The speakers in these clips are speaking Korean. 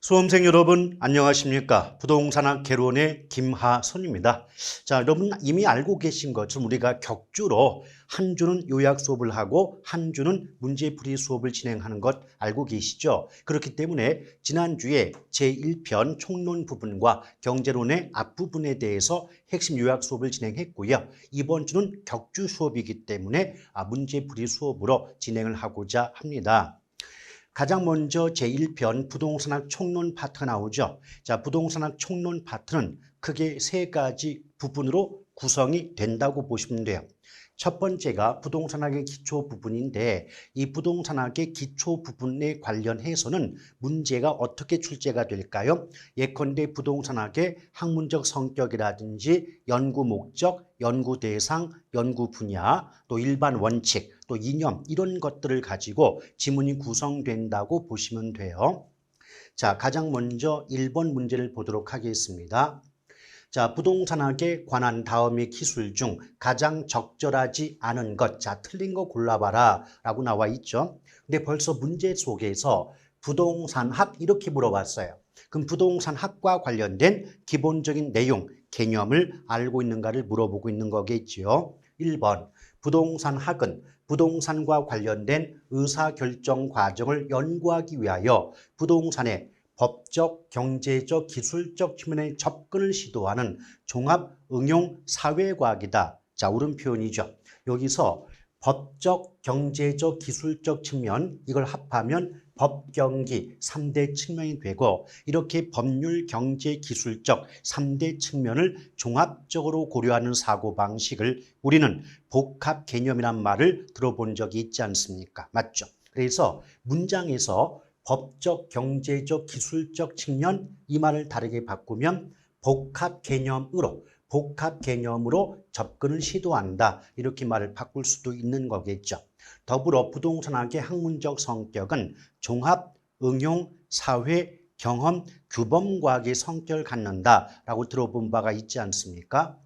수험생 여러분 안녕하십니까? 부동산학 개론의 김하선입니다. 자, 여러분 이미 알고 계신 것처럼 우리가 격주로 한 주는 요약 수업을 하고 한 주는 문제풀이 수업을 진행하는 것 알고 계시죠? 그렇기 때문에 지난주에 제1편 총론 부분과 경제론의 앞부분에 대해서 핵심 요약 수업을 진행했고요. 이번 주는 격주 수업이기 때문에 문제풀이 수업으로 진행을 하고자 합니다. 가장 먼저 제1편 부동산학 총론 파트가 나오죠. 자, 부동산학 총론 파트는 크게 세 가지 부분으로 구성이 된다고 보시면 돼요. 첫 번째가 부동산학의 기초 부분인데 이 부동산학의 기초 부분에 관련해서는 문제가 어떻게 출제가 될까요? 예컨대 부동산학의 학문적 성격이라든지 연구 목적, 연구 대상, 연구 분야, 또 일반 원칙, 또 이념 이런 것들을 가지고 지문이 구성된다고 보시면 돼요. 자, 가장 먼저 1번 문제를 보도록 하겠습니다. 자, 부동산학에 관한 다음의 기술 중 가장 적절하지 않은 것. 자, 틀린 거 골라봐라 라고 나와 있죠. 근데 벌써 문제 속에서 부동산학 이렇게 물어봤어요. 그럼 부동산학과 관련된 기본적인 내용, 개념을 알고 있는가를 물어보고 있는 거겠지요. 1번, 부동산학은 부동산과 관련된 의사결정 과정을 연구하기 위하여 부동산의 법적, 경제적, 기술적 측면의 접근을 시도하는 종합 응용 사회과학이다. 자, 옳은 표현이죠. 여기서 법적, 경제적, 기술적 측면 이걸 합하면 법경기 3대 측면이 되고 이렇게 법률, 경제, 기술적 3대 측면을 종합적으로 고려하는 사고방식을 우리는 복합 개념이란 말을 들어본 적이 있지 않습니까? 맞죠? 그래서 문장에서 법적, 경제적, 기술적 측면 이 말을 다르게 바꾸면 복합 개념으로 접근을 시도한다. 이렇게 말을 바꿀 수도 있는 거겠죠. 더불어 부동산학의 학문적 성격은 종합, 응용, 사회, 경험, 규범과학의 성격을 갖는다라고 들어본 바가 있지 않습니까?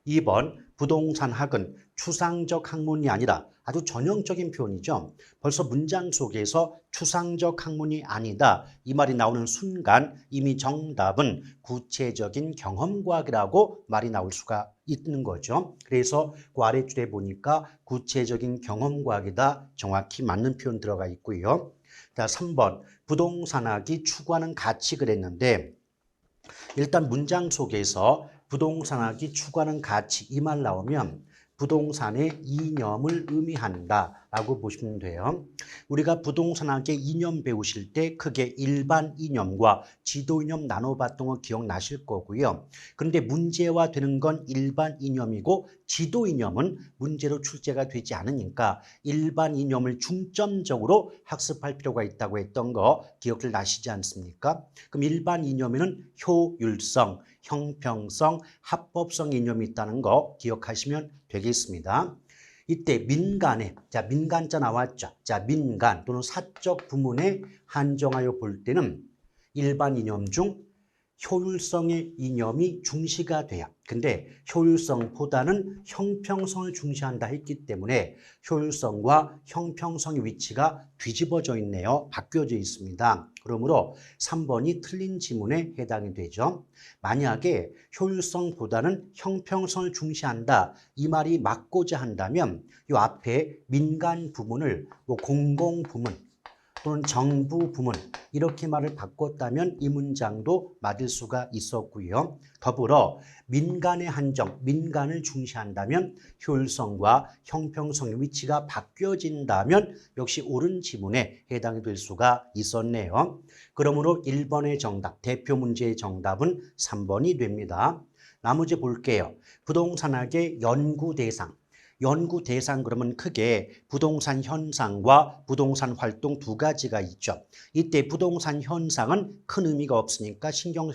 2번 부동산학은 추상적 학문이 아니라 아주 전형적인 표현이죠. 벌써 문장 속에서 추상적 학문이 아니다. 이 말이 나오는 순간 이미 정답은 구체적인 경험과학이라고 말이 나올 수가 있는 거죠. 그래서 그 아래줄에 보니까 구체적인 경험과학이다. 정확히 맞는 표현 들어가 있고요. 자, 3번 부동산학이 추구하는 가치 그랬는데 일단 문장 속에서 부동산학이 추구하는 가치 이 말 나오면 부동산의 이념을 의미한다라고 보시면 돼요. 우리가 부동산학의 이념 배우실 때 크게 일반 이념과 지도 이념 나눠봤던 거 기억나실 거고요. 그런데 문제화 되는 건 일반 이념이고 지도 이념은 문제로 출제가 되지 않으니까 일반 이념을 중점적으로 학습할 필요가 있다고 했던 거 기억을 나시지 않습니까? 그럼 일반 이념에는 효율성, 형평성, 합법성 이념이 있다는 거 기억하시면 되겠습니다. 이때 민간에, 자, 민간자 나왔죠. 자, 민간 또는 사적 부문에 한정하여 볼 때는 일반 이념 중 효율성의 이념이 중시가 돼요. 근데 효율성보다는 형평성을 중시한다 했기 때문에 효율성과 형평성의 위치가 뒤집어져 있네요. 바뀌어져 있습니다. 그러므로 3번이 틀린 지문에 해당이 되죠. 만약에 효율성보다는 형평성을 중시한다 이 말이 맞고자 한다면 이 앞에 민간 부문을 공공 부문 또는 정부 부문 이렇게 말을 바꿨다면 이 문장도 맞을 수가 있었고요. 더불어 민간의 한정, 민간을 중시한다면 효율성과 형평성의 위치가 바뀌어진다면 역시 옳은 지문에 해당이 될 수가 있었네요. 그러므로 1번의 정답, 대표 문제의 정답은 3번이 됩니다. 나머지 볼게요. 부동산학의 연구 대상. 연구 대상 그러면 크게 부동산 현상과 부동산 활동 두 가지가 있죠. 이때 부동산 현상은 큰 의미가 없으니까 신경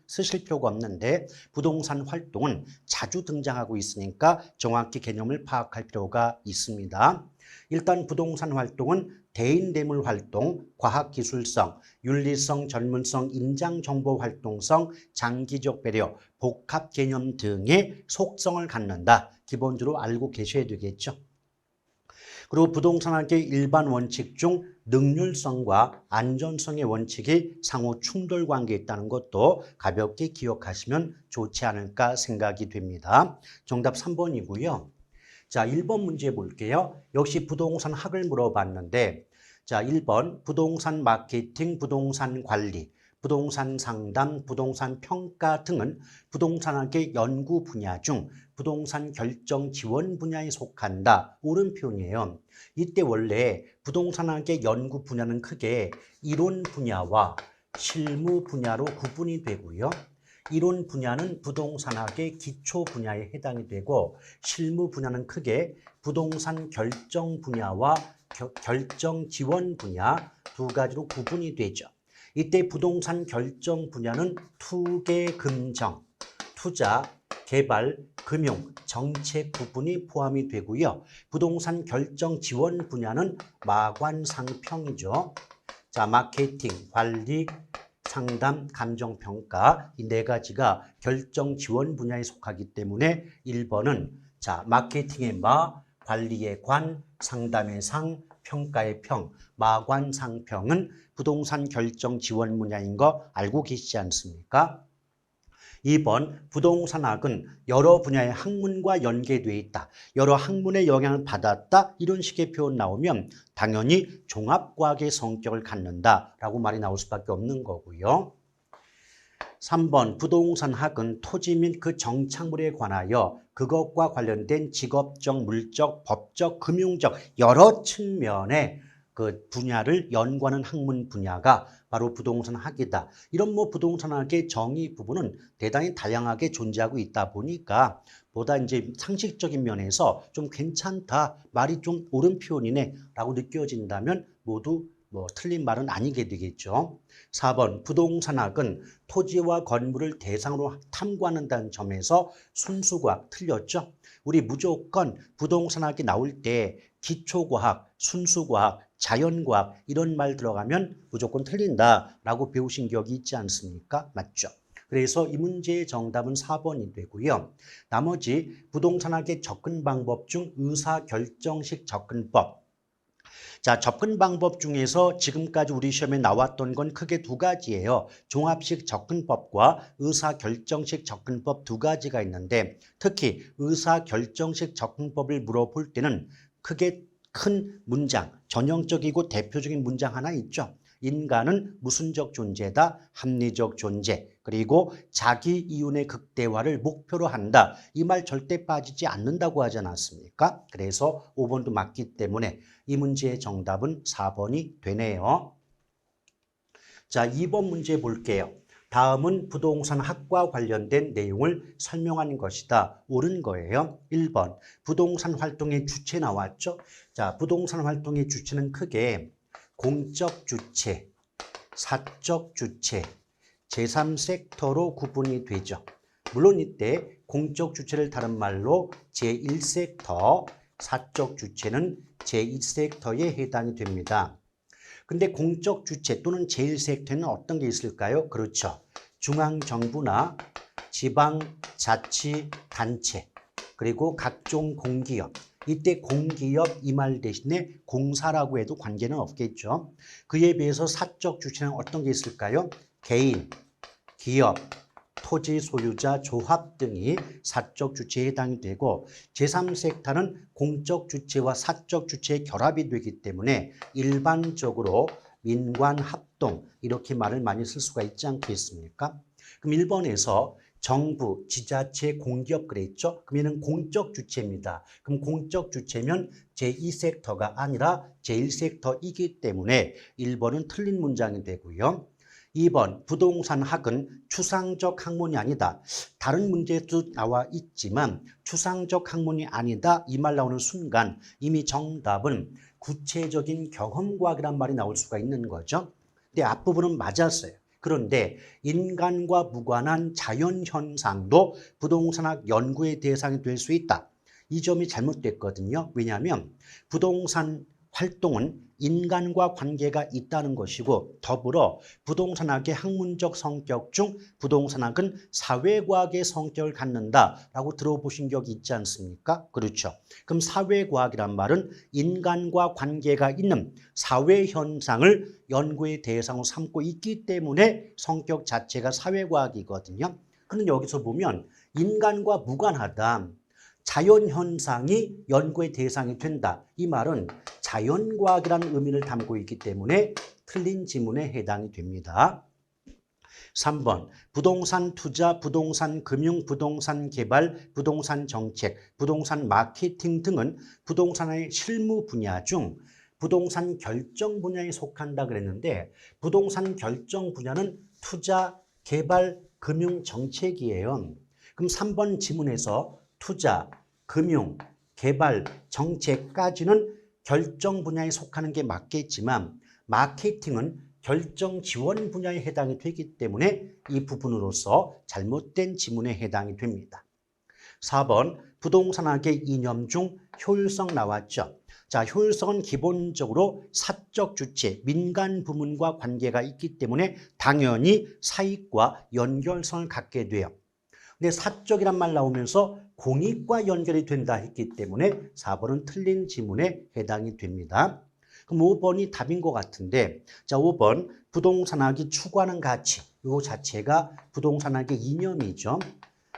쓰실 필요가 없는데 부동산 활동은 자주 등장하고 있으니까 정확히 개념을 파악할 필요가 있습니다. 일단 부동산 활동은 대인대물 활동, 과학기술성, 윤리성, 전문성, 임장정보 활동성, 장기적 배려, 복합 개념 등의 속성을 갖는다. 기본적으로 알고 계셔야 되겠죠. 그리고 부동산학의 일반 원칙 중 능률성과 안전성의 원칙이 상호 충돌 관계에 있다는 것도 가볍게 기억하시면 좋지 않을까 생각이 됩니다. 정답 3번이고요. 자, 1번 문제 볼게요. 역시 부동산 학을 물어봤는데, 자, 1번 부동산 마케팅, 부동산 관리, 부동산 상담, 부동산 평가 등은 부동산학의 연구 분야 중 부동산 결정 지원 분야에 속한다. 옳은 표현이에요. 이때 원래 부동산학의 연구 분야는 크게 이론 분야와 실무 분야로 구분이 되고요. 이론 분야는 부동산학의 기초 분야에 해당이 되고 실무 분야는 크게 부동산 결정 분야와 결정 지원 분야 두 가지로 구분이 되죠. 이때 부동산 결정 분야는 투개, 금정, 투자, 개발, 금융, 정책 부분이 포함이 되고요. 부동산 결정 지원 분야는 마관상평이죠. 자, 마케팅, 관리, 상담, 감정평가 이 네 가지가 결정 지원 분야에 속하기 때문에 1번은 자, 마케팅의 마, 관리의 관, 상담의 상, 평가의 평, 마관상평은 부동산 결정 지원 분야인 거 알고 계시지 않습니까? 2번 부동산학은 여러 분야의 학문과 연계되어 있다. 여러 학문의 영향을 받았다. 이런 식의 표현 나오면 당연히 종합과학의 성격을 갖는다라고 말이 나올 수밖에 없는 거고요. 3번 부동산학은 토지 및 그 정착물에 관하여 그것과 관련된 직업적, 물적, 법적, 금융적 여러 측면의 그 분야를 연구하는 학문 분야가 바로 부동산학이다. 이런 부동산학의 정의 부분은 대단히 다양하게 존재하고 있다 보니까 보다 이제 상식적인 면에서 좀 괜찮다, 말이 좀 옳은 표현이네라고 느껴진다면 모두 틀린 말은 아니게 되겠죠. 4번 부동산학은 토지와 건물을 대상으로 탐구한다는 점에서 순수과학 틀렸죠. 우리 무조건 부동산학이 나올 때 기초과학, 순수과학, 자연과학 이런 말 들어가면 무조건 틀린다라고 배우신 기억이 있지 않습니까? 맞죠? 그래서 이 문제의 정답은 4번이 되고요. 나머지 부동산학의 접근 방법 중 의사결정식 접근법. 자, 접근 방법 중에서 지금까지 우리 시험에 나왔던 건 크게 두 가지예요. 종합식 접근법과 의사결정식 접근법 두 가지가 있는데 특히 의사결정식 접근법을 물어볼 때는 크게 큰 문장, 전형적이고 대표적인 문장 하나 있죠. 인간은 무슨적 존재다, 합리적 존재, 그리고 자기 이윤의 극대화를 목표로 한다. 이 말 절대 빠지지 않는다고 하지 않았습니까? 그래서 5번도 맞기 때문에 이 문제의 정답은 4번이 되네요. 자, 2번 문제 볼게요. 다음은 부동산학과 관련된 내용을 설명하는 것이다. 옳은 거예요. 1번 부동산 활동의 주체 나왔죠. 자, 부동산 활동의 주체는 크게 공적 주체, 사적 주체, 제3섹터로 구분이 되죠. 물론 이때 공적 주체를 다른 말로 제1섹터, 사적 주체는 제2섹터에 해당이 됩니다. 근데 공적 주체 또는 제1섹터에는 어떤 게 있을까요? 그렇죠. 중앙정부나 지방자치단체 그리고 각종 공기업. 이때 공기업 이 말 대신에 공사라고 해도 관계는 없겠죠. 그에 비해서 사적 주체는 어떤 게 있을까요? 개인, 기업, 토지 소유자, 조합 등이 사적 주체에 해당이 되고 제3섹터는 공적 주체와 사적 주체의 결합이 되기 때문에 일반적으로 민관 합동 이렇게 말을 많이 쓸 수가 있지 않겠습니까? 그럼 1번에서 정부, 지자체, 공기업 그랬죠? 그럼 얘는 공적 주체입니다. 그럼 공적 주체면 제2섹터가 아니라 제1섹터이기 때문에 1번은 틀린 문장이 되고요. 2번 부동산학은 추상적 학문이 아니다. 다른 문제도 나와 있지만 추상적 학문이 아니다. 이 말 나오는 순간 이미 정답은 구체적인 경험과학이란 말이 나올 수가 있는 거죠. 근데 앞부분은 맞았어요. 그런데 인간과 무관한 자연현상도 부동산학 연구의 대상이 될 수 있다. 이 점이 잘못됐거든요. 왜냐하면 부동산 활동은 인간과 관계가 있다는 것이고 더불어 부동산학의 학문적 성격 중 부동산학은 사회과학의 성격을 갖는다라고 들어보신 적 있지 않습니까? 그렇죠. 그럼 사회과학이란 말은 인간과 관계가 있는 사회 현상을 연구의 대상으로 삼고 있기 때문에 성격 자체가 사회과학이거든요. 그런데 여기서 보면 인간과 무관하다. 자연현상이 연구의 대상이 된다. 이 말은 자연과학이라는 의미를 담고 있기 때문에 틀린 지문에 해당이 됩니다. 3번 부동산 투자, 부동산 금융, 부동산 개발, 부동산 정책, 부동산 마케팅 등은 부동산의 실무 분야 중 부동산 결정 분야에 속한다 그랬는데 부동산 결정 분야는 투자, 개발, 금융, 정책이에요. 그럼 3번 지문에서 투자, 금융, 개발, 정책까지는 결정 분야에 속하는 게 맞겠지만 마케팅은 결정 지원 분야에 해당이 되기 때문에 이 부분으로서 잘못된 지문에 해당이 됩니다. 4번 부동산학의 이념 중 효율성 나왔죠. 자, 효율성은 기본적으로 사적 주체, 민간 부문과 관계가 있기 때문에 당연히 사익과 연결성을 갖게 돼요. 근데 사적이란 말 나오면서 공익과 연결이 된다 했기 때문에 4번은 틀린 지문에 해당이 됩니다. 그럼 5번이 답인 것 같은데 자 5번 부동산학이 추구하는 가치 이 자체가 부동산학의 이념이죠.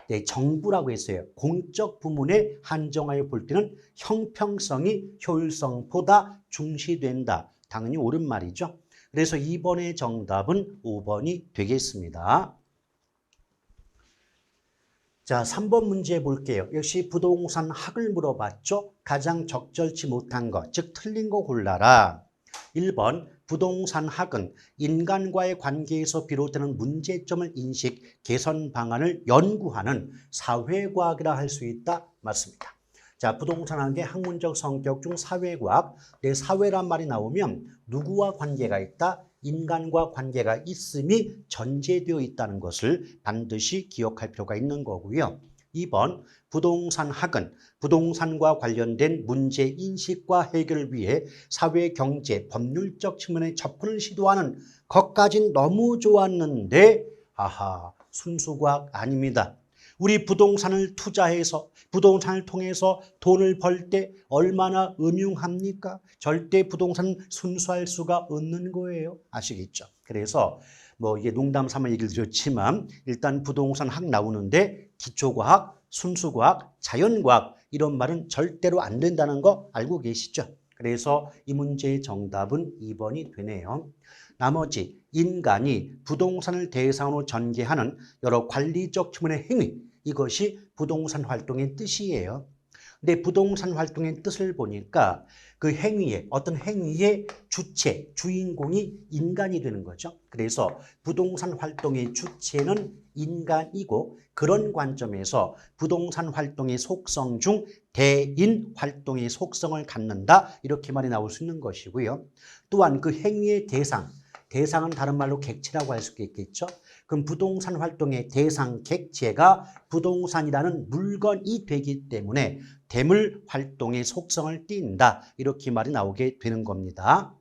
네, 정부라고 했어요. 공적 부문에 한정하여 볼 때는 형평성이 효율성보다 중시된다. 당연히 옳은 말이죠. 그래서 2번의 정답은 5번이 되겠습니다. 자, 3번 문제 볼게요. 역시 부동산 학을 물어봤죠. 가장 적절치 못한 것, 즉 틀린 거 골라라. 1번 부동산 학은 인간과의 관계에서 비롯되는 문제점을 인식, 개선 방안을 연구하는 사회과학이라 할 수 있다. 맞습니다. 자, 부동산학의 학문적 성격 중 사회과학, 내 사회란 말이 나오면 누구와 관계가 있다? 인간과 관계가 있음이 전제되어 있다는 것을 반드시 기억할 필요가 있는 거고요. 2번 부동산학은 부동산과 관련된 문제 인식과 해결을 위해 사회, 경제, 법률적 측면의 접근을 시도하는 것까진 너무 좋았는데 아하 순수과학 아닙니다. 우리 부동산을 투자해서 부동산을 통해서 돈을 벌 때 얼마나 음흉합니까? 절대 부동산은 순수할 수가 없는 거예요. 아시겠죠? 그래서 뭐 이게 농담 삼아 얘기를 드렸지만 일단 부동산 학 나오는데 기초과학, 순수과학, 자연과학 이런 말은 절대로 안 된다는 거 알고 계시죠? 그래서 이 문제의 정답은 2번이 되네요. 나머지 인간이 부동산을 대상으로 전개하는 여러 관리적 측면의 행위 이것이 부동산 활동의 뜻이에요. 근데 부동산 활동의 뜻을 보니까 그 행위의 어떤 행위의 주체, 주인공이 인간이 되는 거죠. 그래서 부동산 활동의 주체는 인간이고 그런 관점에서 부동산 활동의 속성 중 대인 활동의 속성을 갖는다 이렇게 말이 나올 수 있는 것이고요. 또한 그 행위의 대상은 다른 말로 객체라고 할 수 있겠죠. 그럼 부동산 활동의 대상 객체가 부동산이라는 물건이 되기 때문에 대물 활동의 속성을 띈다. 이렇게 말이 나오게 되는 겁니다.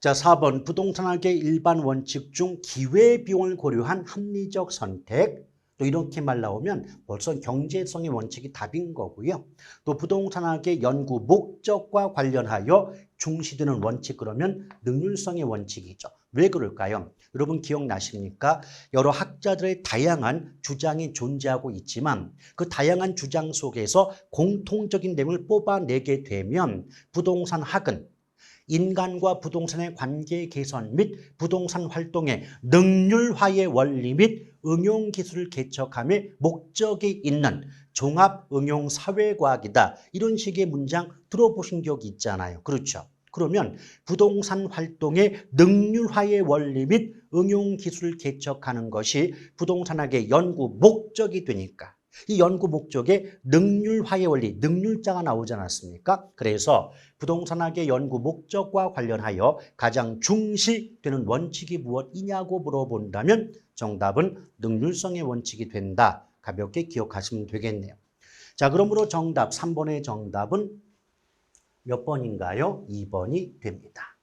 자, 4번 부동산학의 일반 원칙 중 기회비용을 고려한 합리적 선택. 또 이렇게 말 나오면 벌써 경제성의 원칙이 답인 거고요. 또 부동산학의 연구 목적과 관련하여 중시되는 원칙 그러면 능률성의 원칙이죠. 왜 그럴까요? 여러분 기억나십니까? 여러 학자들의 다양한 주장이 존재하고 있지만 그 다양한 주장 속에서 공통적인 내용을 뽑아내게 되면 부동산 학은 인간과 부동산의 관계 개선 및 부동산 활동의 능률화의 원리 및 응용 기술을 개척함에 목적이 있는 종합 응용 사회과학이다. 이런 식의 문장 들어보신 적이 있잖아요. 그렇죠? 그러면 부동산 활동의 능률화의 원리 및 응용 기술을 개척하는 것이 부동산학의 연구 목적이 되니까 이 연구 목적에 능률화의 원리, 능률자가 나오지 않았습니까? 그래서 부동산학의 연구 목적과 관련하여 가장 중시되는 원칙이 무엇이냐고 물어본다면 정답은 능률성의 원칙이 된다. 가볍게 기억하시면 되겠네요. 자, 그러므로 정답 3번의 정답은 몇 번인가요? 2번이 됩니다.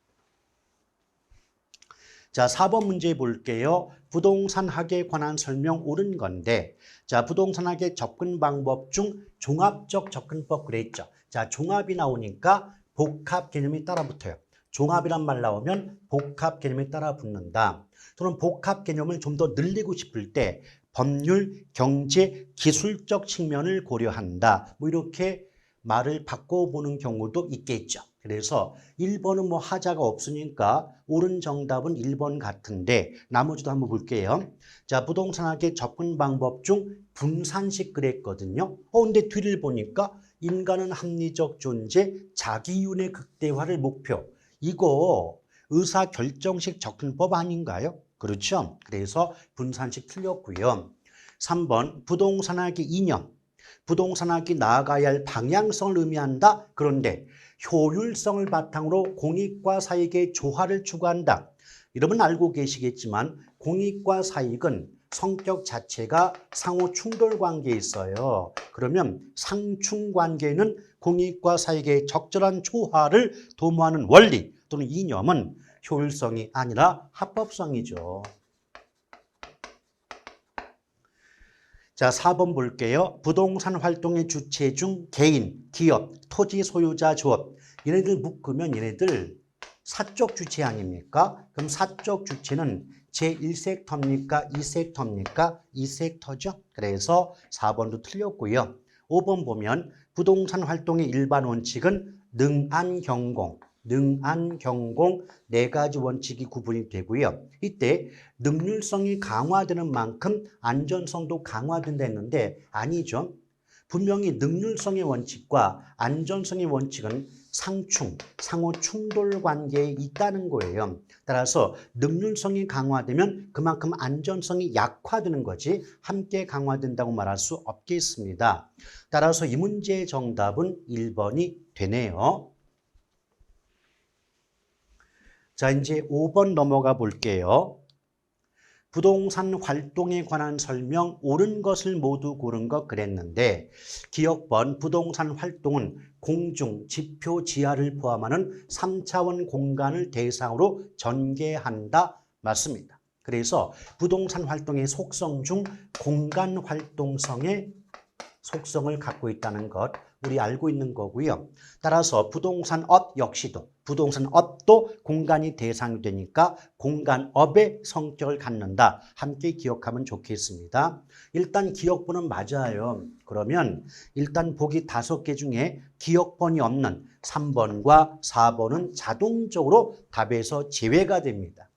자, 4번 문제 볼게요. 부동산학에 관한 설명 옳은 건데, 자, 부동산학의 접근 방법 중 종합적 접근법 그랬죠. 자, 종합이 나오니까 복합 개념이 따라 붙어요. 종합이란 말 나오면 복합 개념이 따라 붙는다. 또는 복합 개념을 좀 더 늘리고 싶을 때 법률, 경제, 기술적 측면을 고려한다. 뭐 이렇게 말을 바꿔보는 경우도 있겠죠. 그래서 1번은 뭐 하자가 없으니까 옳은 정답은 1번 같은데 나머지도 한번 볼게요. 자, 부동산학의 접근 방법 중 분산식 그랬거든요. 근데 뒤를 보니까 인간은 합리적 존재, 자기윤회 극대화를 목표. 이거 의사결정식 접근법 아닌가요? 그렇죠? 그래서 분산식 틀렸고요. 3번 부동산학의 이념. 부동산학이 나아가야 할 방향성을 의미한다. 그런데 효율성을 바탕으로 공익과 사익의 조화를 추구한다. 여러분 알고 계시겠지만 공익과 사익은 성격 자체가 상호 충돌 관계에 있어요. 그러면 상충 관계는 공익과 사익의 적절한 조화를 도모하는 원리 또는 이념은 효율성이 아니라 합법성이죠. 자, 4번 볼게요. 부동산 활동의 주체 중 개인, 기업, 토지 소유자 조업. 얘네들 묶으면 얘네들 사적 주체 아닙니까? 그럼 사적 주체는 제1섹터입니까? 2섹터입니까? 2섹터죠. 그래서 4번도 틀렸고요. 5번 보면 부동산 활동의 일반 원칙은 능안경공. 능안경공 네 가지 원칙이 구분이 되고요. 이때 능률성이 강화되는 만큼 안전성도 강화된다 했는데 아니죠. 분명히 능률성의 원칙과 안전성의 원칙은 상충, 상호 충돌 관계에 있다는 거예요. 따라서 능률성이 강화되면 그만큼 안전성이 약화되는 거지 함께 강화된다고 말할 수 없겠습니다. 따라서 이 문제의 정답은 1번이 되네요. 자, 이제 5번 넘어가 볼게요. 부동산 활동에 관한 설명 옳은 것을 모두 고른 것 그랬는데 기억번 부동산 활동은 공중, 지표, 지하를 포함하는 3차원 공간을 대상으로 전개한다. 맞습니다. 그래서 부동산 활동의 속성 중 공간 활동성의 속성을 갖고 있다는 것 우리 알고 있는 거고요. 따라서 부동산업 역시도 부동산업도 공간이 대상이 되니까 공간업의 성격을 갖는다. 함께 기억하면 좋겠습니다. 일단 기억번은 맞아요. 그러면 일단 보기 5개 중에 기억번이 없는 3번과 4번은 자동적으로 답에서 제외가 됩니다.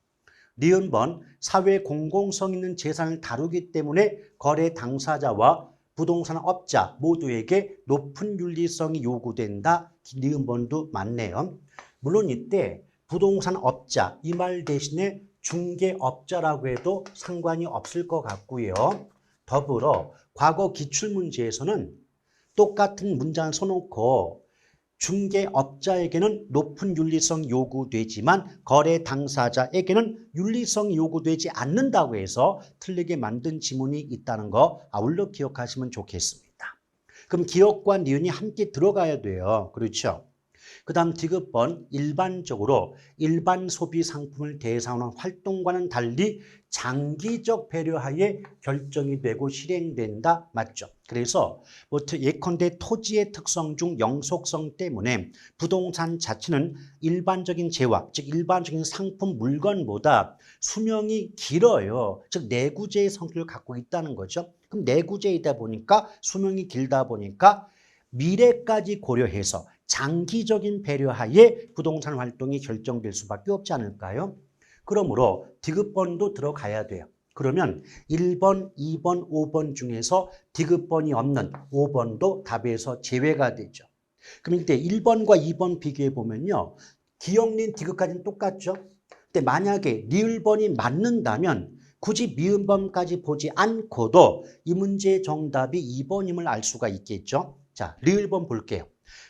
니은번 사회 공공성 있는 재산을 다루기 때문에 거래 당사자와 부동산 업자 모두에게 높은 윤리성이 요구된다. 니은번도 맞네요. 물론 이때 부동산 업자 이 말 대신에 중개업자라고 해도 상관이 없을 것 같고요. 더불어 과거 기출문제에서는 똑같은 문장을 써놓고 중개업자에게는 높은 윤리성이 요구되지만 거래 당사자에게는 윤리성이 요구되지 않는다고 해서 틀리게 만든 지문이 있다는 거 아울러 기억하시면 좋겠습니다. 그럼 기억과 니은이 함께 들어가야 돼요. 그렇죠? 그 다음 디귿번 일반적으로 일반 소비 상품을 대상으로 한 활동과는 달리 장기적 배려하에 결정이 되고 실행된다. 맞죠? 그래서 예컨대 토지의 특성 중 영속성 때문에 부동산 자체는 일반적인 재화, 즉 일반적인 상품 물건보다 수명이 길어요. 즉 내구재의 성격을 갖고 있다는 거죠. 그럼 내구재이다 보니까 수명이 길다 보니까 미래까지 고려해서 장기적인 배려하에 부동산 활동이 결정될 수밖에 없지 않을까요? 그러므로 디귿번도 들어가야 돼요. 그러면 1번, 2번, 5번 중에서 디귿번이 없는 5번도 답에서 제외가 되죠. 그럼 이때 1번과 2번 비교해 보면요. 기역린 디귿까지는 똑같죠. 근데 만약에 리을번이 맞는다면 굳이 미음번까지 보지 않고도 이 문제의 정답이 2번임을 알 수가 있겠죠. 자, 리을번 볼게요.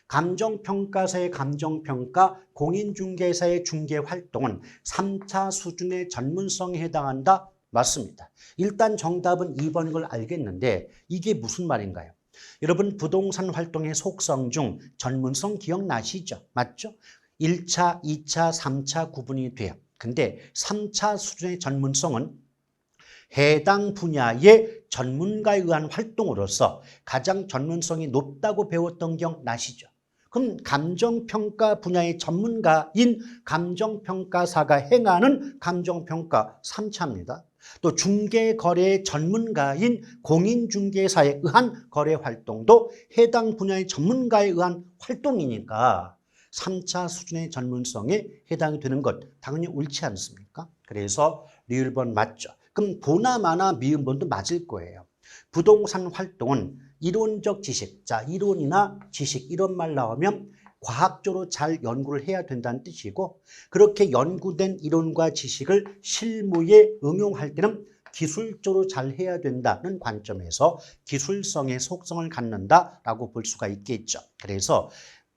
감정평가사의 감정평가, 공인중개사의 중개활동은 3차 수준의 전문성에 해당한다? 맞습니다. 일단 정답은 2번인 걸 알겠는데 이게 무슨 말인가요? 여러분 부동산 활동의 속성 중 전문성 기억나시죠? 맞죠? 1차, 2차, 3차 구분이 돼요. 근데 3차 수준의 전문성은 해당 분야의 전문가에 의한 활동으로서 가장 전문성이 높다고 배웠던 기억 나시죠? 그럼 감정평가 분야의 전문가인 감정평가사가 행하는 감정평가 3차입니다. 또 중개거래의 전문가인 공인중개사에 의한 거래 활동도 해당 분야의 전문가에 의한 활동이니까 3차 수준의 전문성에 해당이 되는 것 당연히 옳지 않습니까? 그래서 리을번 맞죠. 그럼 보나마나 미음번도 맞을 거예요. 부동산 활동은 이론적 지식, 자 이론이나 지식 이런 말 나오면 과학적으로 잘 연구를 해야 된다는 뜻이고 그렇게 연구된 이론과 지식을 실무에 응용할 때는 기술적으로 잘 해야 된다는 관점에서 기술성의 속성을 갖는다라고 볼 수가 있겠죠. 그래서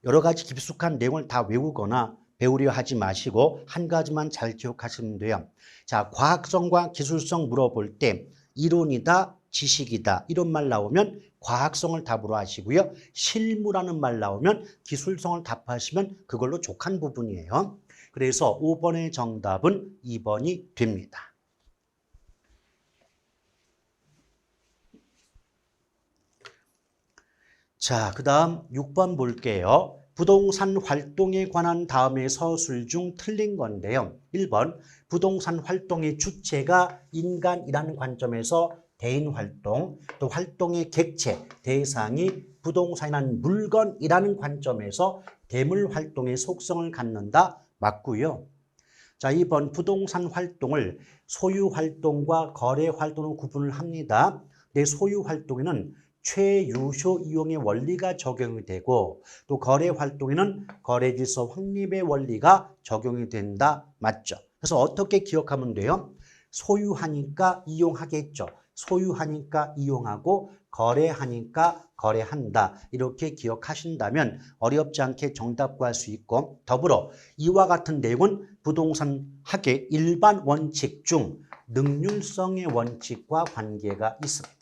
여러 가지 깊숙한 내용을 다 외우거나 배우려 하지 마시고 한 가지만 잘 기억하시면 돼요. 자, 과학성과 기술성 물어볼 때 이론이다, 지식이다 이런 말 나오면 과학성을 답으로 하시고요. 실무라는 말 나오면 기술성을 답하시면 그걸로 족한 부분이에요. 그래서 5번의 정답은 2번이 됩니다. 자, 그 다음 6번 볼게요. 부동산 활동에 관한 다음의 서술 중 틀린 건데요. 1번 부동산 활동의 주체가 인간이라는 관점에서 대인 활동, 또 활동의 객체, 대상이 부동산이라는 물건이라는 관점에서 대물 활동의 속성을 갖는다. 맞고요. 자, 2번 부동산 활동을 소유 활동과 거래 활동으로 구분을 합니다. 내 소유 활동에는 최유효 이용의 원리가 적용이 되고 또 거래 활동에는 거래질서 확립의 원리가 적용이 된다. 맞죠? 그래서 어떻게 기억하면 돼요? 소유하니까 이용하겠죠. 소유하니까 이용하고 거래하니까 거래한다. 이렇게 기억하신다면 어렵지 않게 정답 구할 수 있고 더불어 이와 같은 내용은 부동산 학의 일반 원칙 중 능률성의 원칙과 관계가 있습니다.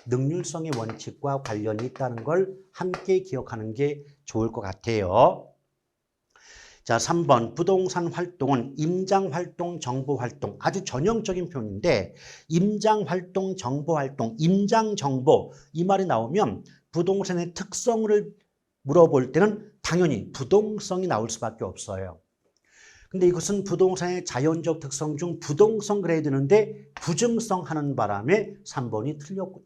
능률성의 원칙과 관련이 있다는 걸 함께 기억하는 게 좋을 것 같아요. 자, 3번 부동산 활동은 임장활동, 정보활동 아주 전형적인 표현인데 임장활동, 정보활동, 임장정보 이 말이 나오면 부동산의 특성을 물어볼 때는 당연히 부동성이 나올 수밖에 없어요. 근데 이것은 부동산의 자연적 특성 중 부동성 그래야 되는데 부증성 하는 바람에 3번이 틀렸군요.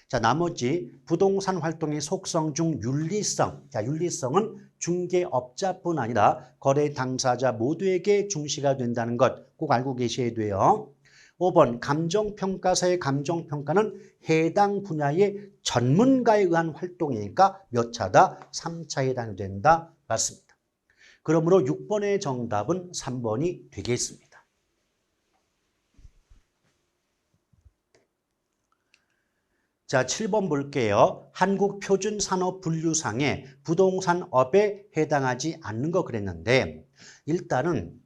자, 나머지 부동산 활동의 속성 중 윤리성. 자, 윤리성은 중개업자뿐 아니라 거래 당사자 모두에게 중시가 된다는 것 꼭 알고 계셔야 돼요. 5번 감정평가사의 감정평가는 해당 분야의 전문가에 의한 활동이니까 몇 차다? 3차에 해당이 된다. 맞습니다. 그러므로 6번의 정답은 3번이 되겠습니다. 자, 7번 볼게요. 한국표준산업분류상에 부동산업에 해당하지 않는 거 그랬는데 일단은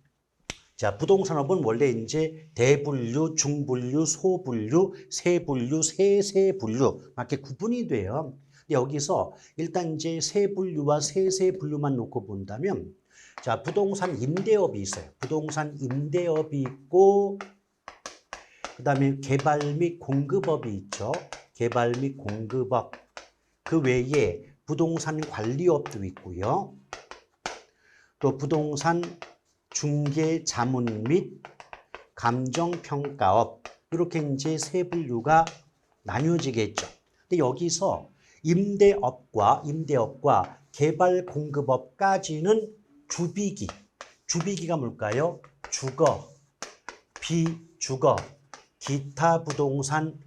자, 부동산업은 원래 이제 대분류, 중분류, 소분류, 세분류, 세세분류 이렇게 구분이 돼요. 근데 여기서 일단 이제 세분류와 세세분류만 놓고 본다면 자, 부동산 임대업이 있어요. 부동산 임대업이 있고 그다음에 개발 및 공급업이 있죠. 개발 및 공급업. 그 외에 부동산 관리업도 있고요. 또 부동산 중개 자문 및 감정평가업. 이렇게 이제 세 분류가 나뉘어지겠죠. 근데 여기서 임대업과 개발 공급업까지는 주비기. 주비기가 뭘까요? 주거, 비주거, 기타 부동산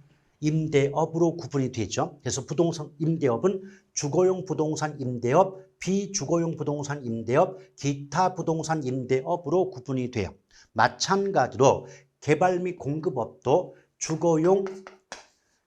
임대업으로 구분이 되죠. 그래서 부동산 임대업은 주거용 부동산 임대업, 비주거용 부동산 임대업, 기타 부동산 임대업으로 구분이 돼요. 마찬가지로 개발 및 공급업도 주거용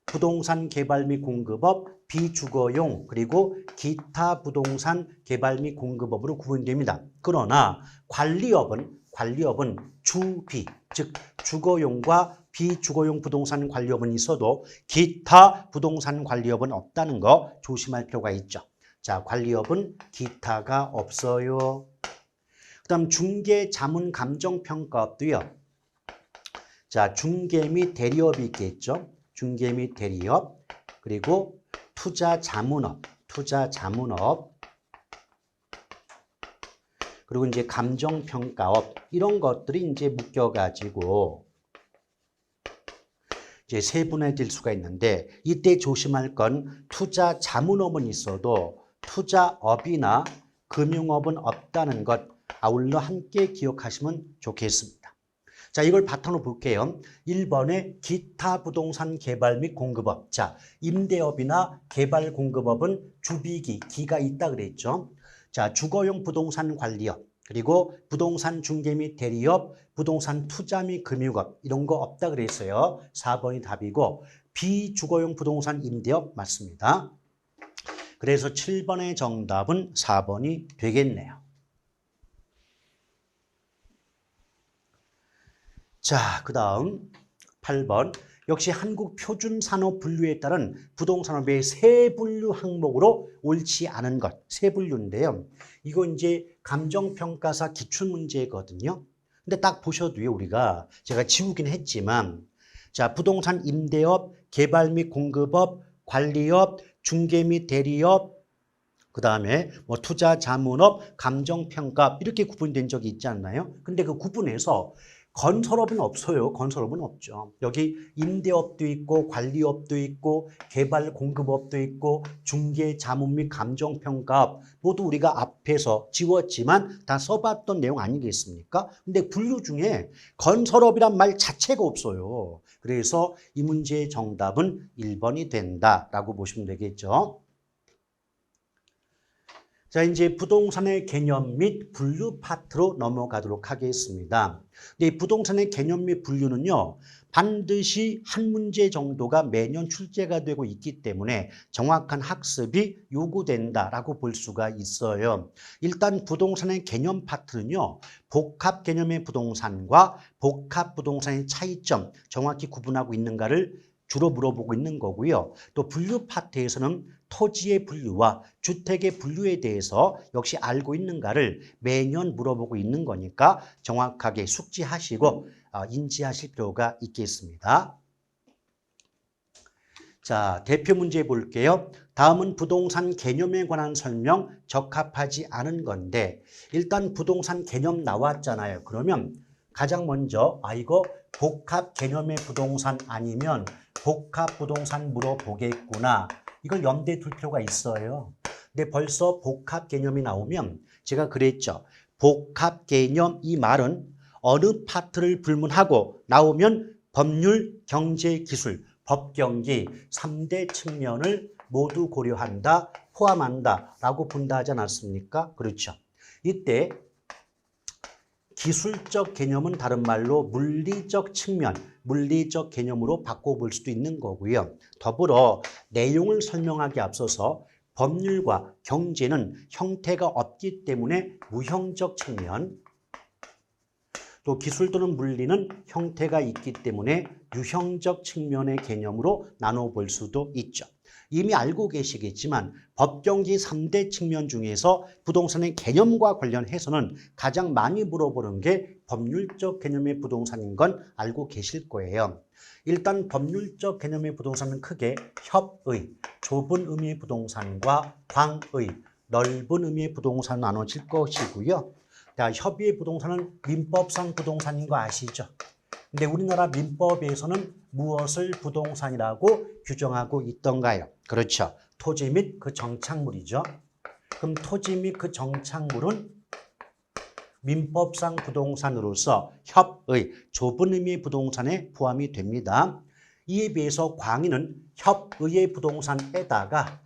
부동산 개발 및 공급업, 비주거용 그리고 기타 부동산 개발 및 공급업으로 구분됩니다. 그러나 관리업은 관리업은 주비, 즉 주거용과 비주거용 부동산 관리업은 있어도 기타 부동산 관리업은 없다는 거 조심할 필요가 있죠. 자, 관리업은 기타가 없어요. 그다음 중개, 자문, 감정평가업도요. 자, 중개 및 대리업이 있겠죠. 중개 및 대리업, 그리고 투자 자문업, 그리고 이제 감정평가업, 이런 것들이 이제 묶여가지고 이제 세분화될 수가 있는데, 이때 조심할 건 투자 자문업은 있어도 투자업이나 금융업은 없다는 것 아울러 함께 기억하시면 좋겠습니다. 자, 이걸 바탕으로 볼게요. 1번에 기타 부동산 개발 및 공급업. 자, 임대업이나 개발 공급업은 주비기, 기가 있다 그랬죠. 자, 주거용 부동산 관리업, 그리고 부동산 중개 및 대리업, 부동산 투자 및 금융업, 이런 거 없다 그랬어요. 4번이 답이고, 비주거용 부동산 임대업 맞습니다. 그래서 7번의 정답은 4번이 되겠네요. 자, 그 다음 8번. 역시 한국 표준 산업 분류에 따른 부동산업의 세 분류 항목으로 옳지 않은 것, 세 분류인데요. 이거 이제 감정평가사 기출문제거든요. 근데 딱 보셔도요, 우리가 제가 지우긴 했지만, 자, 부동산 임대업, 개발 및 공급업, 관리업, 중개 및 대리업, 그 다음에 뭐 투자 자문업, 감정평가 이렇게 구분된 적이 있지 않나요? 근데 그 구분에서 건설업은 없어요. 건설업은 없죠. 여기 임대업도 있고 관리업도 있고 개발 공급업도 있고 중개 자문 및 감정평가업, 모두 우리가 앞에서 지웠지만 다 써봤던 내용 아니겠습니까? 근데 분류 중에 건설업이란 말 자체가 없어요. 그래서 이 문제의 정답은 1번이 된다라고 보시면 되겠죠. 자, 이제 부동산의 개념 및 분류 파트로 넘어가도록 하겠습니다. 근데 이 부동산의 개념 및 분류는요, 반드시 한 문제 정도가 매년 출제가 되고 있기 때문에 정확한 학습이 요구된다라고 볼 수가 있어요. 일단 부동산의 개념 파트는요, 복합 개념의 부동산과 복합 부동산의 차이점 정확히 구분하고 있는가를 주로 물어보고 있는 거고요. 또 분류 파트에서는 토지의 분류와 주택의 분류에 대해서 역시 알고 있는가를 매년 물어보고 있는 거니까 정확하게 숙지하시고 인지하실 필요가 있겠습니다. 자, 대표 문제 볼게요. 다음은 부동산 개념에 관한 설명 적합하지 않은 건데, 일단 부동산 개념 나왔잖아요. 그러면 가장 먼저 이거 복합 개념의 부동산 아니면 복합 부동산 물어보겠구나. 이걸 염두에 둘 필요가 있어요. 근데 벌써 복합 개념이 나오면 제가 그랬죠. 복합 개념 이 말은 어느 파트를 불문하고 나오면 법률, 경제, 기술, 법경기 3대 측면을 모두 고려한다, 포함한다 라고 본다 하지 않았습니까? 그렇죠. 이때 기술적 개념은 다른 말로 물리적 측면, 물리적 개념으로 바꿔볼 수도 있는 거고요. 더불어 내용을 설명하기 앞서서 법률과 경제는 형태가 없기 때문에 무형적 측면, 또 기술 또는 물리는 형태가 있기 때문에 유형적 측면의 개념으로 나눠볼 수도 있죠. 이미 알고 계시겠지만 법경기 3대 측면 중에서 부동산의 개념과 관련해서는 가장 많이 물어보는 게 법률적 개념의 부동산인 건 알고 계실 거예요. 일단 법률적 개념의 부동산은 크게 협의, 좁은 의미의 부동산과 광의, 넓은 의미의 부동산 나눠질 것이고요. 자, 협의의 부동산은 민법상 부동산인 거 아시죠? 근데 우리나라 민법에서는 무엇을 부동산이라고 규정하고 있던가요? 그렇죠. 토지 및 그 정착물이죠. 그럼 토지 및 그 정착물은 민법상 부동산으로서 협의, 좁은 의미의 부동산에 포함이 됩니다. 이에 비해서 광의는 협의의 부동산에다가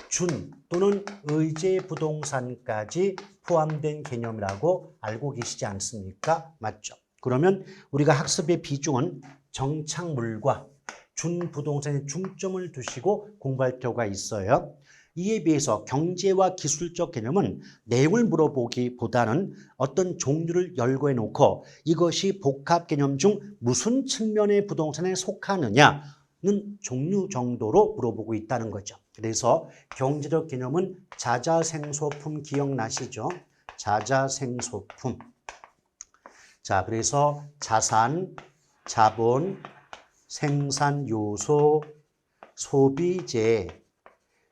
준 또는 의제 부동산까지 포함된 개념이라고 알고 계시지 않습니까? 맞죠? 그러면 우리가 학습의 비중은 정착물과 준부동산에 중점을 두시고 공부할 필요가 있어요. 이에 비해서 경제와 기술적 개념은 내용을 물어보기보다는 어떤 종류를 열거해 놓고 이것이 복합 개념 중 무슨 측면의 부동산에 속하느냐는 종류 정도로 물어보고 있다는 거죠. 그래서 경제적 개념은 자자생소품 기억나시죠? 자자생소품. 자, 그래서 자산, 자본, 생산 요소, 소비재,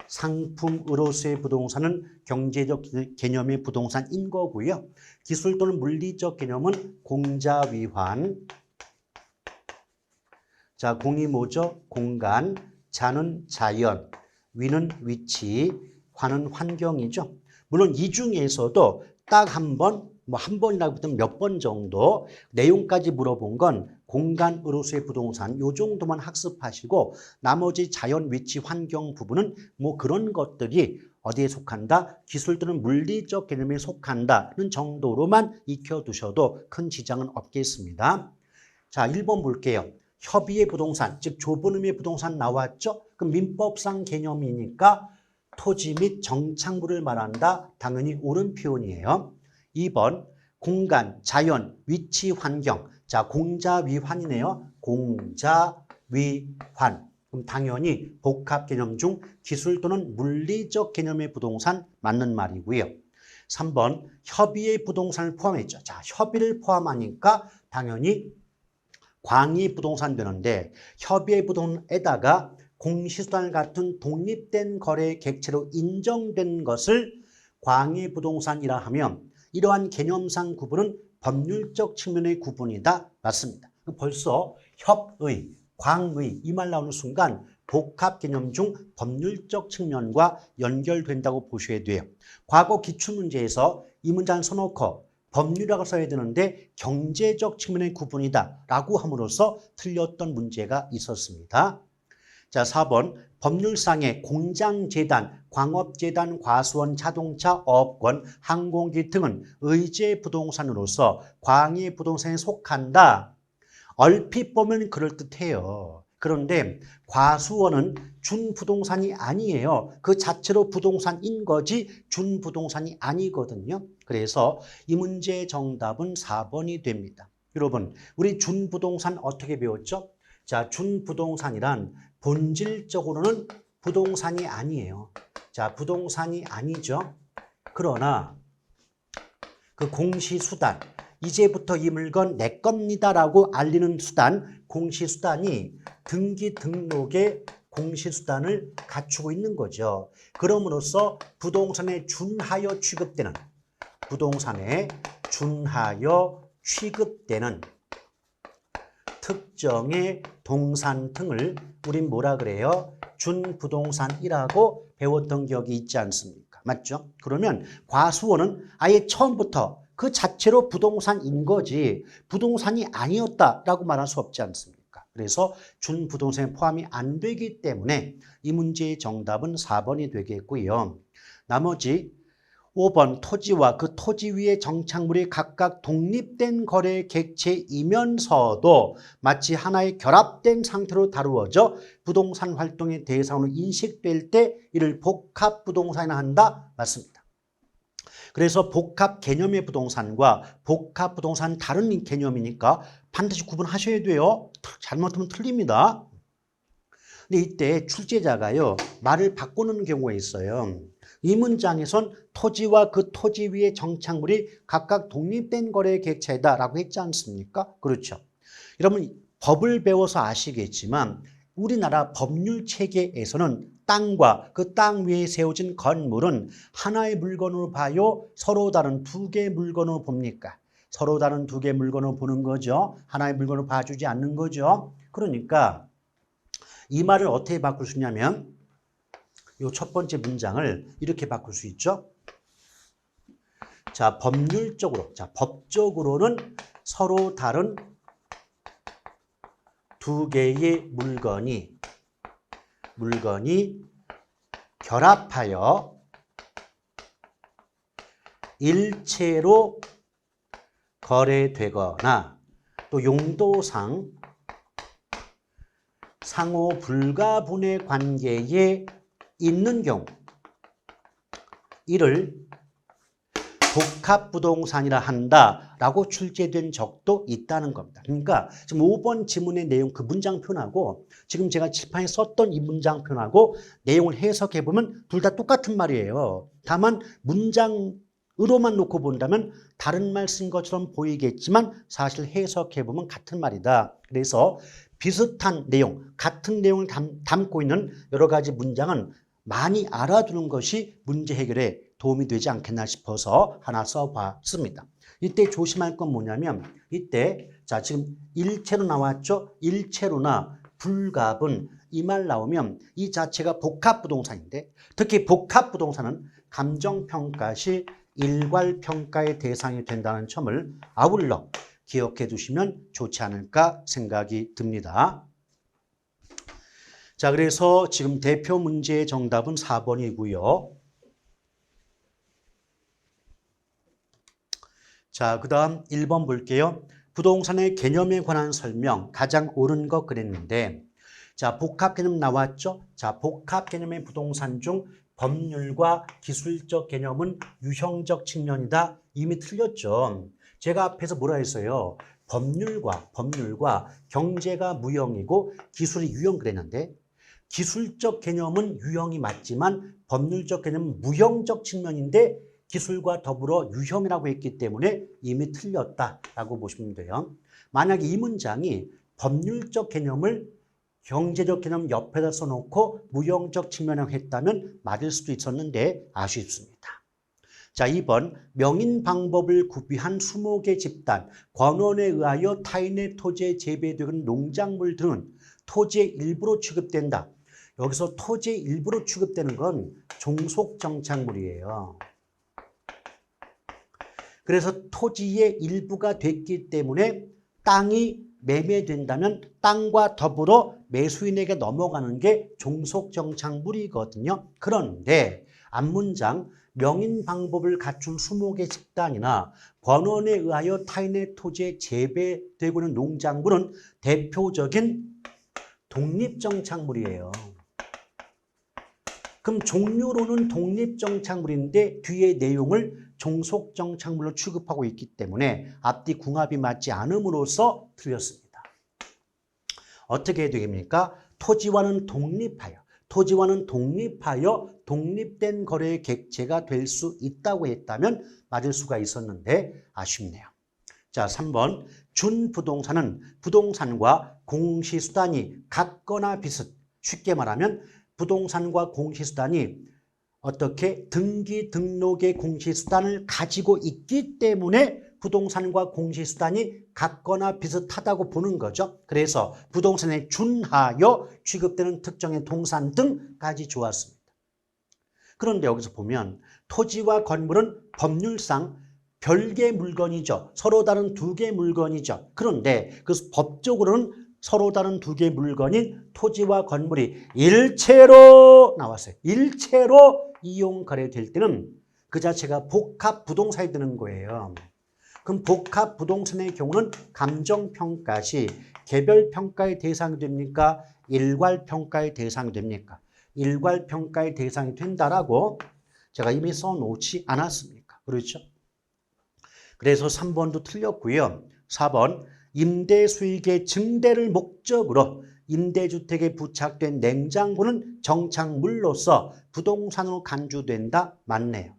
상품으로서의 부동산은 경제적 개념의 부동산인 거고요. 기술 또는 물리적 개념은 공자위환. 자, 공이 뭐죠? 공간, 자는 자연, 위는 위치, 환은 환경이죠. 물론 이 중에서도 딱 한 번, 한 번이라고 하면 몇 번 정도 내용까지 물어본 건 공간으로서의 부동산 요 정도만 학습하시고 나머지 자연, 위치, 환경 부분은 뭐 그런 것들이 어디에 속한다? 기술 또는 물리적 개념에 속한다는 정도로만 익혀두셔도 큰 지장은 없겠습니다. 자, 1번 볼게요. 협의의 부동산, 즉 좁은 의미의 부동산 나왔죠? 그럼 민법상 개념이니까 토지 및 정착물을 말한다. 당연히 옳은 표현이에요. 2번 공간, 자연, 위치, 환경. 자, 공자위환이네요. 공자위환. 그럼 당연히 복합 개념 중 기술 또는 물리적 개념의 부동산 맞는 말이고요. 3번 협의의 부동산을 포함했죠. 자, 협의를 포함하니까 당연히 광의 부동산 되는데 협의의 부동산에다가 공시수단 같은 독립된 거래 객체로 인정된 것을 광의 부동산이라 하면 이러한 개념상 구분은 법률적 측면의 구분이다. 맞습니다. 벌써 협의, 광의 이 말 나오는 순간 복합 개념 중 법률적 측면과 연결된다고 보셔야 돼요. 과거 기출문제에서 이 문장을 써놓고 법률이라고 써야 되는데 경제적 측면의 구분이다 라고 함으로써 틀렸던 문제가 있었습니다. 자, 4번 법률상의 공장재단, 광업재단, 과수원, 자동차, 어업권, 항공기 등은 의제 부동산으로서 광의 부동산에 속한다. 얼핏 보면 그럴듯해요. 그런데 과수원은 준부동산이 아니에요. 그 자체로 부동산인 거지 준부동산이 아니거든요. 그래서 이 문제의 정답은 4번이 됩니다. 여러분, 우리 준부동산 어떻게 배웠죠? 자, 준부동산이란 본질적으로는 부동산이 아니에요. 자, 부동산이 아니죠. 그러나 그 공시수단, 이제부터 이 물건 내 겁니다라고 알리는 수단, 공시수단이 등기 등록에 공시수단을 갖추고 있는 거죠. 그럼으로써 부동산에 준하여 취급되는 특정의 동산 등을 우린 뭐라 그래요? 준부동산이라고 배웠던 기억이 있지 않습니까? 맞죠? 그러면 과수원은 아예 처음부터 그 자체로 부동산인 거지 부동산이 아니었다라고 말할 수 없지 않습니까? 그래서 준부동산에 포함이 안 되기 때문에 이 문제의 정답은 4번이 되겠고요. 나머지 5번 토지와 그 토지 위의 정착물이 각각 독립된 거래 객체이면서도 마치 하나의 결합된 상태로 다루어져 부동산 활동의 대상으로 인식될 때 이를 복합 부동산이라 한다. 맞습니다. 그래서 복합 개념의 부동산과 복합 부동산 다른 개념이니까 반드시 구분하셔야 돼요. 잘못하면 틀립니다. 근데 이때 출제자가요 말을 바꾸는 경우가 있어요. 이 문장에선 토지와 그 토지 위의 정착물이 각각 독립된 거래 객체다라고 했지 않습니까? 그렇죠. 여러분 법을 배워서 아시겠지만 우리나라 법률 체계에서는 땅과 그 땅 위에 세워진 건물은 하나의 물건으로 봐요? 서로 다른 두 개의 물건으로 봅니까? 서로 다른 두 개의 물건으로 보는 거죠. 하나의 물건으로 봐주지 않는 거죠. 그러니까 이 말을 어떻게 바꿀 수 있냐면 이 첫 번째 문장을 이렇게 바꿀 수 있죠. 자, 법률적으로, 자, 법적으로는 서로 다른 두 개의 물건이 결합하여 일체로 거래되거나 또 용도상 상호 불가분의 관계에 있는 경우 이를 복합부동산이라 한다라고 출제된 적도 있다는 겁니다. 그러니까 지금 5번 지문의 내용 그 문장 표현하고 지금 제가 칠판에 썼던 이 문장 표현하고 내용을 해석해 보면 둘 다 똑같은 말이에요. 다만 문장으로만 놓고 본다면 다른 말 쓴 것처럼 보이겠지만 사실 해석해 보면 같은 말이다. 그래서 비슷한 내용, 같은 내용을 담고 있는 여러 가지 문장은 많이 알아두는 것이 문제 해결에 도움이 되지 않겠나 싶어서 하나 써봤습니다. 이때 조심할 건 뭐냐면 이때 자 지금 일체로 나왔죠. 일체로나 불가분 이 말 나오면 이 자체가 복합부동산인데 특히 복합부동산은 감정평가 시 일괄평가의 대상이 된다는 점을 아울러 기억해 두시면 좋지 않을까 생각이 듭니다. 자, 그래서 지금 대표 문제의 정답은 4번이고요. 자, 그 다음 1번 볼게요. 부동산의 개념에 관한 설명 가장 옳은 거 그랬는데 자, 복합 개념 나왔죠? 자, 복합 개념의 부동산 중 법률과 기술적 개념은 유형적 측면이다. 이미 틀렸죠. 제가 앞에서 뭐라 했어요? 법률과 경제가 무형이고 기술이 유형 그랬는데 기술적 개념은 유형이 맞지만 법률적 개념은 무형적 측면인데 기술과 더불어 유형이라고 했기 때문에 이미 틀렸다라고 보시면 돼요. 만약에 이 문장이 법률적 개념을 경제적 개념 옆에다 써놓고 무형적 측면이라고 했다면 맞을 수도 있었는데 아쉽습니다. 자, 2번 명인 방법을 구비한 수목의 집단, 권원에 의하여 타인의 토지에 재배되는 농작물들은 토지의 일부로 취급된다. 여기서 토지의 일부로 취급되는 건 종속정착물이에요. 그래서 토지의 일부가 됐기 때문에 땅이 매매된다면 땅과 더불어 매수인에게 넘어가는 게 종속정착물이거든요. 그런데 앞문장 명인 방법을 갖춘 수목의 집단이나 권원에 의하여 타인의 토지에 재배되고 있는 농작물은 대표적인 독립정착물이에요. 그럼 종류로는 독립정착물인데 뒤에 내용을 종속정착물로 취급하고 있기 때문에 앞뒤 궁합이 맞지 않음으로써 틀렸습니다. 어떻게 해야 되겠습니까? 토지와는 독립하여 독립된 거래의 객체가 될 수 있다고 했다면 맞을 수가 있었는데 아쉽네요. 자, 3번 준부동산은 부동산과 공시수단이 같거나 비슷. 쉽게 말하면 부동산과 공시수단이 어떻게 등기 등록의 공시수단을 가지고 있기 때문에 부동산과 공시수단이 같거나 비슷하다고 보는 거죠. 그래서 부동산에 준하여 취급되는 특정의 동산 등까지 좋았습니다. 그런데 여기서 보면 토지와 건물은 법률상 별개의 물건이죠. 서로 다른 두 개의 물건이죠. 그런데 그 법적으로는 서로 다른 두 개의 물건인 토지와 건물이 일체로 나왔어요. 일체로 이용 거래될 때는 그 자체가 복합 부동산이 되는 거예요. 그럼 복합 부동산의 경우는 감정평가 시 개별평가의 대상이 됩니까? 일괄평가의 대상이 됩니까? 일괄평가의 대상이 된다라고 제가 이미 써놓지 않았습니까? 그렇죠? 그래서 3번도 틀렸고요. 4번 임대수익의 증대를 목적으로 임대주택에 부착된 냉장고는 정착물로서 부동산으로 간주된다. 맞네요.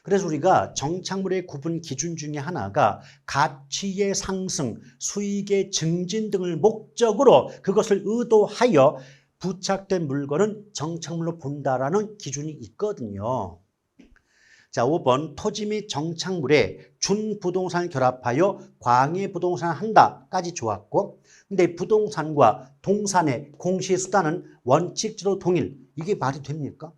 그래서 우리가 정착물의 구분 기준 중에 하나가 가치의 상승, 수익의 증진 등을 목적으로 그것을 의도하여 부착된 물건은 정착물로 본다라는 기준이 있거든요. 자, 5번 토지 및 정착물에 준부동산을 결합하여 광해부동산을 한다까지 좋았고 근데 부동산과 동산의 공시수단은 원칙적으로 동일. 이게 말이 됩니까?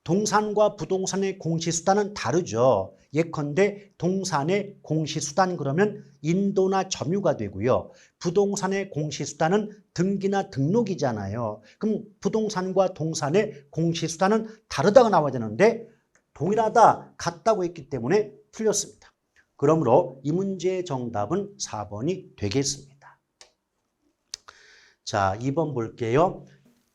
동산과 부동산의 공시수단은 다르죠. 예컨대 동산의 공시수단 그러면 인도나 점유가 되고요. 부동산의 공시수단은 등기나 등록이잖아요. 그럼 부동산과 동산의 공시수단은 다르다고 나와야 되는데 동일하다, 같다고 했기 때문에 틀렸습니다. 그러므로 이 문제의 정답은 4번이 되겠습니다. 자, 2번 볼게요.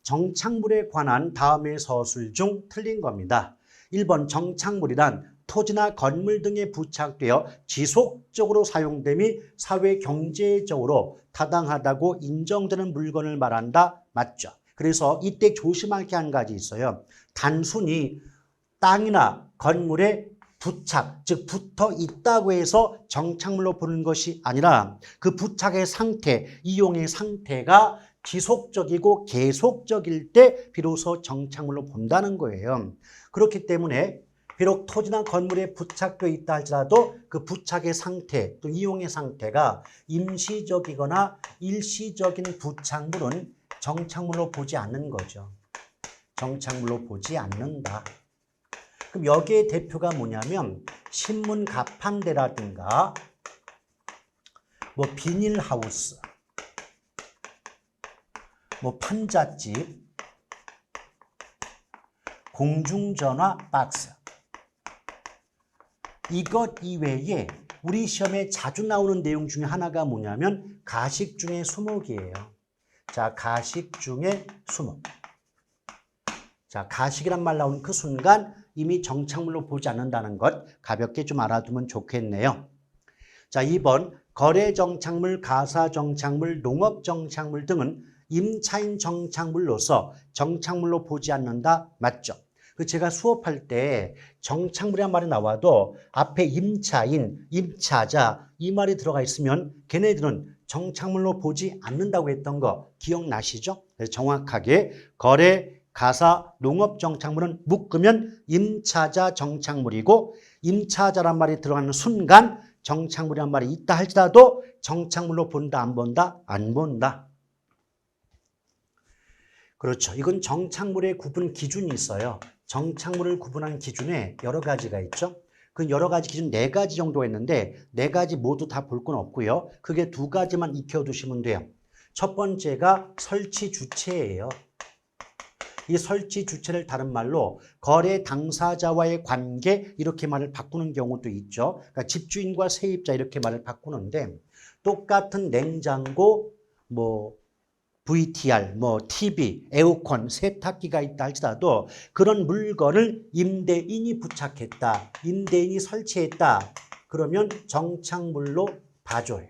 정착물에 관한 다음의 서술 중 틀린 겁니다. 1번 정착물이란 토지나 건물 등에 부착되어 지속적으로 사용됨이 사회 경제적으로 타당하다고 인정되는 물건을 말한다. 맞죠? 그래서 이때 조심할 게 한 가지 있어요. 단순히 땅이나 건물에 부착, 즉 붙어 있다고 해서 정착물로 보는 것이 아니라 그 부착의 상태, 이용의 상태가 지속적이고 계속적일 때 비로소 정착물로 본다는 거예요. 그렇기 때문에 비록 토지나 건물에 부착되어 있다 할지라도 그 부착의 상태, 또 이용의 상태가 임시적이거나 일시적인 부착물은 정착물로 보지 않는 거죠. 정착물로 보지 않는다. 그럼 여기에 대표가 뭐냐면 신문 가판대라든가 뭐 비닐하우스, 뭐 판잣집, 공중전화 박스. 이것 이외에 우리 시험에 자주 나오는 내용 중에 하나가 뭐냐면 가식 중에 수목이에요. 자, 가식 중에 수목. 자, 가식이란 말 나오는 그 순간 이미 정착물로 보지 않는다는 것 가볍게 좀 알아두면 좋겠네요. 자, 2번 거래 정착물, 가사 정착물, 농업 정착물 등은 임차인 정착물로서 정착물로 보지 않는다. 맞죠? 제가 수업할 때 정착물이란 말이 나와도 앞에 임차인, 임차자 이 말이 들어가 있으면 걔네들은 정착물로 보지 않는다고 했던 거 기억나시죠? 그래서 정확하게 거래, 가사, 농업 정착물은 묶으면 임차자 정착물이고 임차자란 말이 들어가는 순간 정착물이란 말이 있다 할지라도 정착물로 본다, 안 본다? 안 본다. 그렇죠. 이건 정착물의 구분 기준이 있어요. 정착물을 구분하는 기준에 여러 가지가 있죠. 그 여러 가지 기준 4가지 정도가 있는데 4가지 모두 다 볼 건 없고요. 그게 2가지만 익혀두시면 돼요. 첫 번째가 설치 주체예요. 이 설치 주체를 다른 말로 거래 당사자와의 관계 이렇게 말을 바꾸는 경우도 있죠. 그러니까 집주인과 세입자 이렇게 말을 바꾸는데 똑같은 냉장고, 뭐 VTR, 뭐 TV, 에어컨, 세탁기가 있다 할지라도 그런 물건을 임대인이 부착했다, 임대인이 설치했다 그러면 정착물로 봐줘요.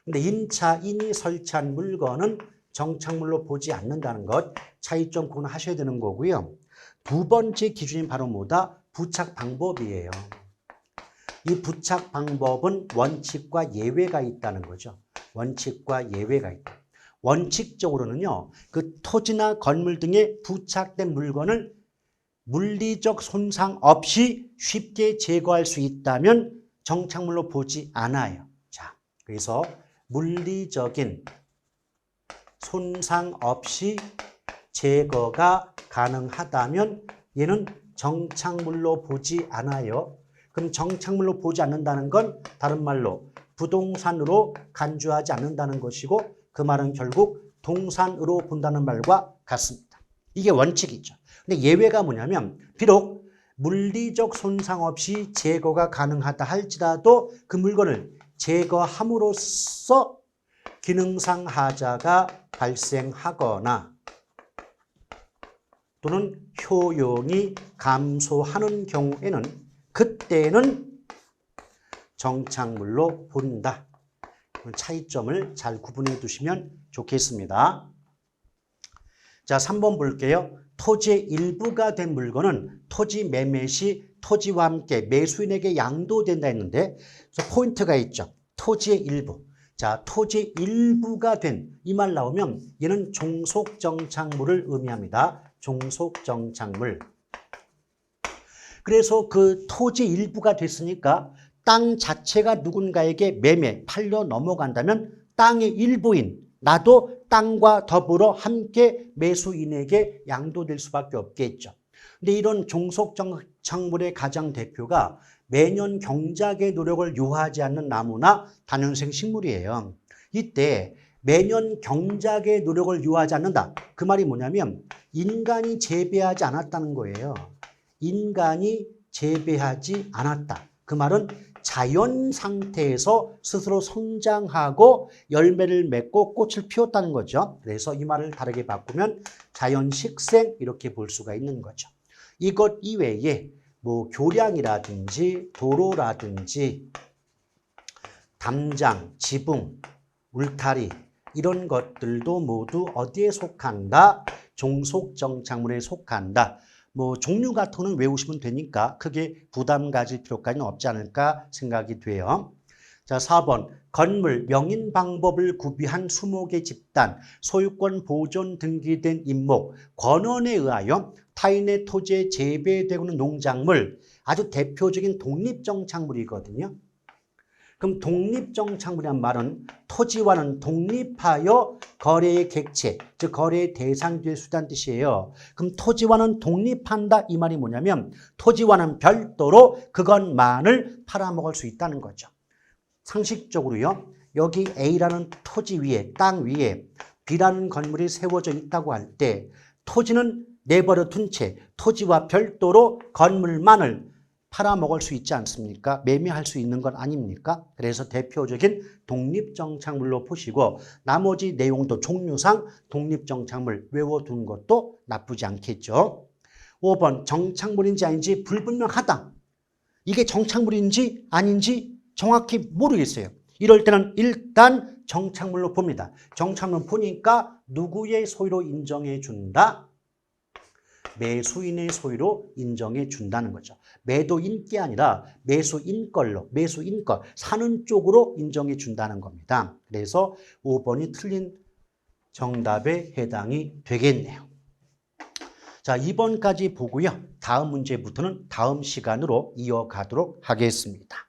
근데 임차인이 설치한 물건은 정착물로 보지 않는다는 것 차이점 구분하셔야 되는 거고요. 2번째 기준이 바로 뭐다? 부착 방법이에요. 이 부착 방법은 원칙과 예외가 있다는 거죠. 원칙과 예외가 있다. 원칙적으로는요, 그 토지나 건물 등에 부착된 물건을 물리적 손상 없이 쉽게 제거할 수 있다면 정착물로 보지 않아요. 자, 그래서 물리적인 손상 없이 제거가 가능하다면 얘는 정착물로 보지 않아요. 그럼 정착물로 보지 않는다는 건 다른 말로 부동산으로 간주하지 않는다는 것이고 그 말은 결국 동산으로 본다는 말과 같습니다. 이게 원칙이죠. 근데 예외가 뭐냐면 비록 물리적 손상 없이 제거가 가능하다 할지라도 그 물건을 제거함으로써 기능상 하자가 발생하거나 또는 효용이 감소하는 경우에는 그때는 정착물로 본다. 차이점을 잘 구분해 두시면 좋겠습니다. 자, 3번 볼게요. 토지의 일부가 된 물건은 토지 매매 시 토지와 함께 매수인에게 양도된다 했는데 포인트가 있죠. 토지의 일부. 자, 토지의 일부가 된 이 말 나오면 얘는 종속정착물을 의미합니다. 종속정착물. 그래서 그 토지 일부가 됐으니까 땅 자체가 누군가에게 매매, 팔려 넘어간다면 땅의 일부인 나도 땅과 더불어 함께 매수인에게 양도될 수밖에 없겠죠. 근데 이런 종속정착물의 가장 대표가 매년 경작의 노력을 요하지 않는 나무나 다년생 식물이에요. 이때 매년 경작의 노력을 요하지 않는다. 그 말이 뭐냐면 인간이 재배하지 않았다는 거예요. 인간이 재배하지 않았다. 그 말은 자연 상태에서 스스로 성장하고 열매를 맺고 꽃을 피웠다는 거죠. 그래서 이 말을 다르게 바꾸면 자연 식생 이렇게 볼 수가 있는 거죠. 이것 이외에 뭐 교량이라든지 도로라든지 담장, 지붕, 울타리 이런 것들도 모두 어디에 속한다? 종속정착물에 속한다. 뭐 종류 같은 거는 외우시면 되니까 크게 부담 가질 필요까지는 없지 않을까 생각이 돼요. 자, 4번 건물 명인 방법을 구비한 수목의 집단, 소유권 보존 등기된 임목, 권원에 의하여 타인의 토지에 재배되고는 농작물, 아주 대표적인 독립정착물이거든요. 그럼 독립정착물이란 말은 토지와는 독립하여 거래의 객체, 즉 거래의 대상이 될 수 있다는 뜻이에요. 그럼 토지와는 독립한다 이 말이 뭐냐면 토지와는 별도로 그것만을 팔아먹을 수 있다는 거죠. 상식적으로요. 여기 A라는 토지 위에, 땅 위에 B라는 건물이 세워져 있다고 할 때 토지는 내버려 둔 채 토지와 별도로 건물만을 팔아먹을 수 있지 않습니까? 매매할 수 있는 건 아닙니까? 그래서 대표적인 독립정착물로 보시고 나머지 내용도 종류상 독립정착물 외워두는 것도 나쁘지 않겠죠. 5번 정착물인지 아닌지 불분명하다. 이게 정착물인지 아닌지 정확히 모르겠어요. 이럴 때는 일단 정착물로 봅니다. 정착물 보니까 누구의 소유로 인정해 준다? 매수인의 소유로 인정해 준다는 거죠. 매도인 게 아니라 매수인걸로, 매수인걸, 사는 쪽으로 인정해 준다는 겁니다. 그래서 5번이 틀린 정답에 해당이 되겠네요. 자, 2번까지 보고요. 다음 문제부터는 다음 시간으로 이어가도록 하겠습니다.